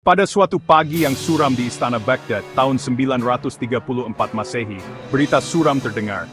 Pada suatu pagi yang suram di Istana Baghdad tahun 934 Masehi, berita suram terdengar.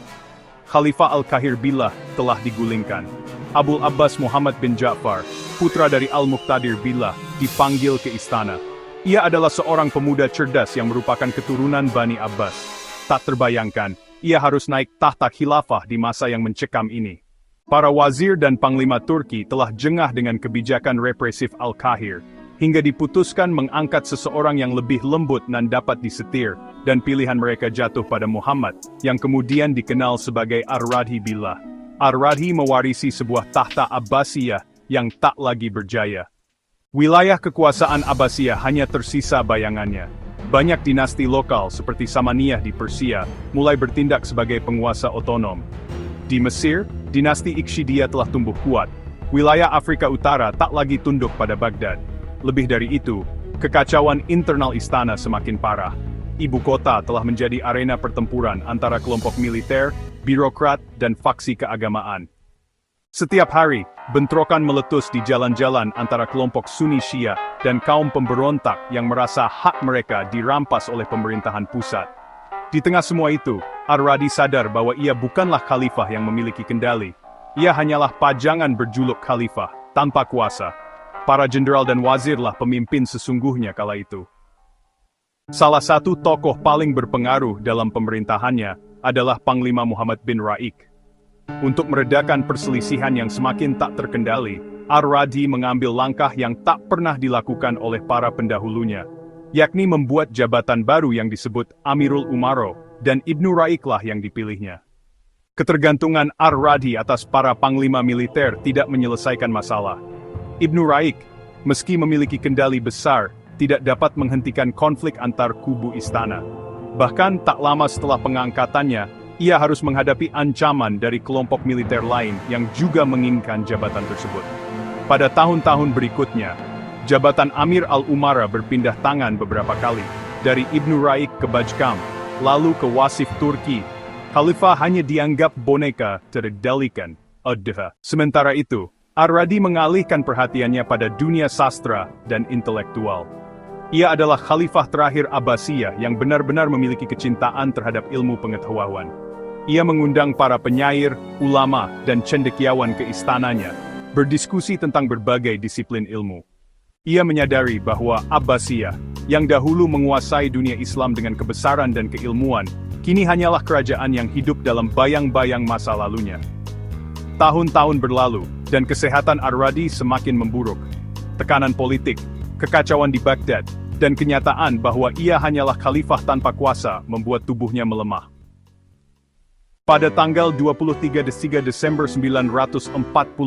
Khalifah Al-Kahir Billah telah digulingkan. Abul Abbas Muhammad bin Ja'far, putra dari Al-Muqtadir Billah, dipanggil ke istana. Ia adalah seorang pemuda cerdas yang merupakan keturunan Bani Abbas. Tak terbayangkan, ia harus naik tahta khilafah di masa yang mencekam ini. Para wazir dan panglima Turki telah jengah dengan kebijakan represif Al-Kahir, hingga diputuskan mengangkat seseorang yang lebih lembut dan dapat disetir, dan pilihan mereka jatuh pada Muhammad, yang kemudian dikenal sebagai Ar-Radhi Billah. Ar-Radhi mewarisi sebuah tahta Abbasiyah yang tak lagi berjaya. Wilayah kekuasaan Abbasiyah hanya tersisa bayangannya. Banyak dinasti lokal seperti Samaniyah di Persia, mulai bertindak sebagai penguasa otonom. Di Mesir, dinasti Ikhshidiyah telah tumbuh kuat. Wilayah Afrika Utara tak lagi tunduk pada Baghdad. Lebih dari itu, kekacauan internal istana semakin parah. Ibu kota telah menjadi arena pertempuran antara kelompok militer, birokrat, dan faksi keagamaan. Setiap hari, bentrokan meletus di jalan-jalan antara kelompok Sunni Syiah dan kaum pemberontak yang merasa hak mereka dirampas oleh pemerintahan pusat. Di tengah semua itu, Ar-Radhi sadar bahwa ia bukanlah khalifah yang memiliki kendali. Ia hanyalah pajangan berjuluk khalifah, tanpa kuasa. Para jenderal dan wazirlah pemimpin sesungguhnya kala itu. Salah satu tokoh paling berpengaruh dalam pemerintahannya adalah Panglima Muhammad bin Raik. Untuk meredakan perselisihan yang semakin tak terkendali, Ar-Radhi mengambil langkah yang tak pernah dilakukan oleh para pendahulunya, yakni membuat jabatan baru yang disebut Amirul Umaro, dan Ibnu Raiklah yang dipilihnya. Ketergantungan Ar-Radhi atas para panglima militer tidak menyelesaikan masalah. Ibnu Raik, meski memiliki kendali besar, tidak dapat menghentikan konflik antar kubu istana. Bahkan tak lama setelah pengangkatannya, ia harus menghadapi ancaman dari kelompok militer lain yang juga menginginkan jabatan tersebut. Pada tahun-tahun berikutnya, jabatan Amir al-Umara berpindah tangan beberapa kali, dari Ibnu Raik ke Bajkam, lalu ke Wasif Turki. Khalifah hanya dianggap boneka terkendalikan. Sementara itu, Ar-Radhi mengalihkan perhatiannya pada dunia sastra dan intelektual. Ia adalah khalifah terakhir Abbasiyah yang benar-benar memiliki kecintaan terhadap ilmu pengetahuan. Ia mengundang para penyair, ulama, dan cendekiawan ke istananya, berdiskusi tentang berbagai disiplin ilmu. Ia menyadari bahwa Abbasiyah, yang dahulu menguasai dunia Islam dengan kebesaran dan keilmuan, kini hanyalah kerajaan yang hidup dalam bayang-bayang masa lalunya. Tahun-tahun berlalu, dan kesehatan Ar-Radhi semakin memburuk. Tekanan politik, kekacauan di Baghdad, dan kenyataan bahwa ia hanyalah khalifah tanpa kuasa membuat tubuhnya melemah. Pada tanggal 23 Desember 940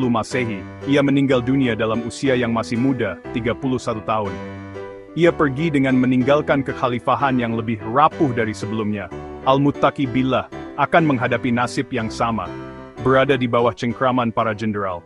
Masehi, ia meninggal dunia dalam usia yang masih muda, 31 tahun. Ia pergi dengan meninggalkan kekhalifahan yang lebih rapuh dari sebelumnya. Al-Muttaqi Billah akan menghadapi nasib yang sama, berada di bawah cengkraman para jenderal.